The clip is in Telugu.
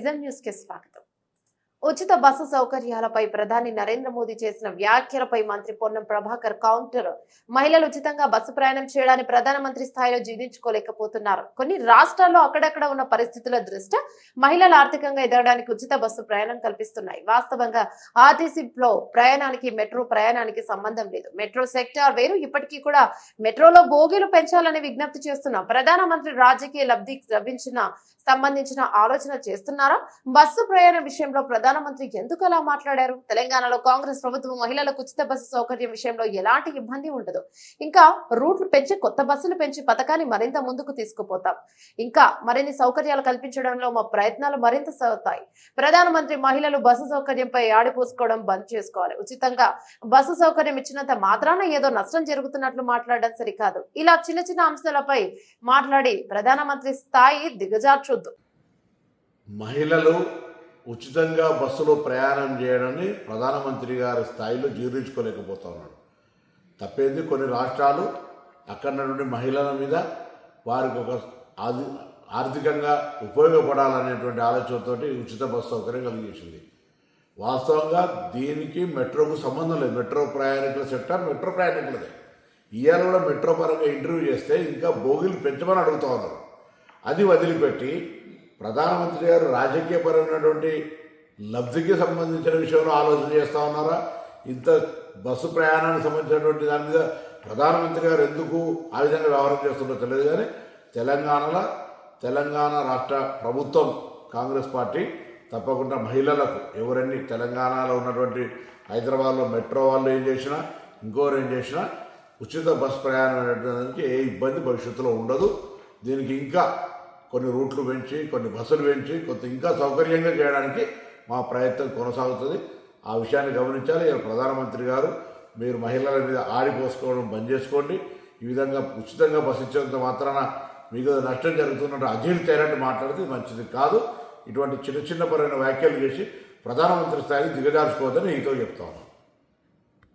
విజన్ న్యూస్ కి స్వాగతం. ఉచిత బస్సు సౌకర్యాలపై ప్రధాని నరేంద్ర మోదీ చేసిన వ్యాఖ్యలపై మంత్రి పొన్నం ప్రభాకర్ కౌంటర్. మహిళలు ఉచితంగా బస్సు ప్రయాణం చేయడాన్ని ప్రధానమంత్రి స్థాయిలో జీర్ణించుకోలేకపోతున్నారు. కొన్ని రాష్ట్రాల్లో అక్కడక్కడ ఉన్న పరిస్థితుల దృష్ట్యా మహిళలు ఆర్థికంగా ఎదగడానికి ఉచిత బస్సు ప్రయాణం కల్పిస్తున్నాయి. వాస్తవంగా ఆర్టీసీలో ప్రయాణానికి మెట్రో ప్రయాణానికి సంబంధం లేదు. మెట్రో సెక్టార్ వేరు. ఇప్పటికీ కూడా మెట్రోలో బోగీలు పెంచాలని విజ్ఞప్తి చేస్తున్నాం. ప్రధానమంత్రి రాజకీయ లబ్ధి సంబంధించిన ఆలోచన చేస్తున్నారా? బస్సు ప్రయాణం విషయంలో ప్రధానమంత్రి ఎందుకు అలా మాట్లాడారు? తెలంగాణలో కాంగ్రెస్ ప్రభుత్వం మహిళలకు ఉచిత బస్సు సౌకర్యం విషయంలో ఎలాంటి ఇబ్బంది ఉండదు. ఇంకా రూట్లు పెంచి కొత్త బస్సులు పెంచి పథకాన్ని మరింత ముందుకు తీసుకుపోతాం. ఇంకా మరిన్ని సౌకర్యాలు కల్పించడంలో మా ప్రయత్నాలు మరింత సాగుతాయి. ప్రధానమంత్రి మహిళలు బస్సు సౌకర్యంపై ఆడిపోసుకోవడం బంద్ చేసుకోవాలి. ఉచితంగా బస్సు సౌకర్యం ఇచ్చినంత మాత్రాన ఏదో నష్టం జరుగుతున్నట్లు మాట్లాడడం సరికాదు. ఇలా చిన్న చిన్న అంశాలపై మాట్లాడి ప్రధానమంత్రి స్థాయి దిగజార్చొద్దు. మహిళలు ఉచితంగా బస్సులో ప్రయాణం చేయడాన్ని ప్రధానమంత్రి గారి స్థాయిలో జీర్ణించుకోలేకపోతా ఉన్నాడు. తప్పేంది, కొన్ని రాష్ట్రాలు అక్కడ నుండి మహిళల మీద వారికి ఒక ఆర్థికంగా ఉపయోగపడాలనేటువంటి ఆలోచనతో ఉచిత బస్సు సౌకర్యం కలిగేసింది. వాస్తవంగా దీనికి మెట్రోకు సంబంధం లేదు. మెట్రో ప్రయాణికుల సెక్టర్ మెట్రో ప్రయాణికులదే. ఇవాళ కూడా మెట్రో పరంగా ఇంటర్వ్యూ చేస్తే ఇంకా బోగీలు పెంచమని అడుగుతూ ఉన్నారు. అది వదిలిపెట్టి ప్రధానమంత్రి గారు రాజకీయపరమైనటువంటి లబ్ధికి సంబంధించిన విషయంలో ఆలోచన చేస్తూ ఉన్నారా? ఇంత బస్సు ప్రయాణానికి సంబంధించినటువంటి దాని మీద ప్రధానమంత్రి గారు ఎందుకు ఆ విధంగా వ్యవహారం చేస్తుందో తెలియదు. కానీ తెలంగాణ రాష్ట్ర ప్రభుత్వం కాంగ్రెస్ పార్టీ తప్పకుండా మహిళలకు ఎవరన్నీ తెలంగాణలో ఉన్నటువంటి హైదరాబాద్లో మెట్రో వాళ్ళు ఏం చేసినా ఇంకోరు ఏం చేసినా ఉచిత బస్సు ప్రయాణం అనేటువంటి ఏ ఇబ్బంది భవిష్యత్తులో ఉండదు. దీనికి ఇంకా కొన్ని రూట్లు పెంచి కొన్ని బస్సులు పెంచి కొంత ఇంకా సౌకర్యంగా చేయడానికి మా ప్రయత్నం కొనసాగుతుంది. ఆ విషయాన్ని గమనించాలి. ప్రధానమంత్రి గారు మీరు మహిళల మీద ఆడిపోసుకోవడం బంద్ చేసుకోండి. ఈ విధంగా ఉచితంగా బస్సు ఇచ్చేంత మాత్రాన మీకు నష్టం జరుగుతున్నట్టు అజీర్తి అయినట్టు మాట్లాడితే మంచిది కాదు. ఇటువంటి చిన్న పరమైన వ్యాఖ్యలు చేసి ప్రధానమంత్రి స్థాయికి దిగజార్చుకోవద్దని ఈతో చెప్తాను.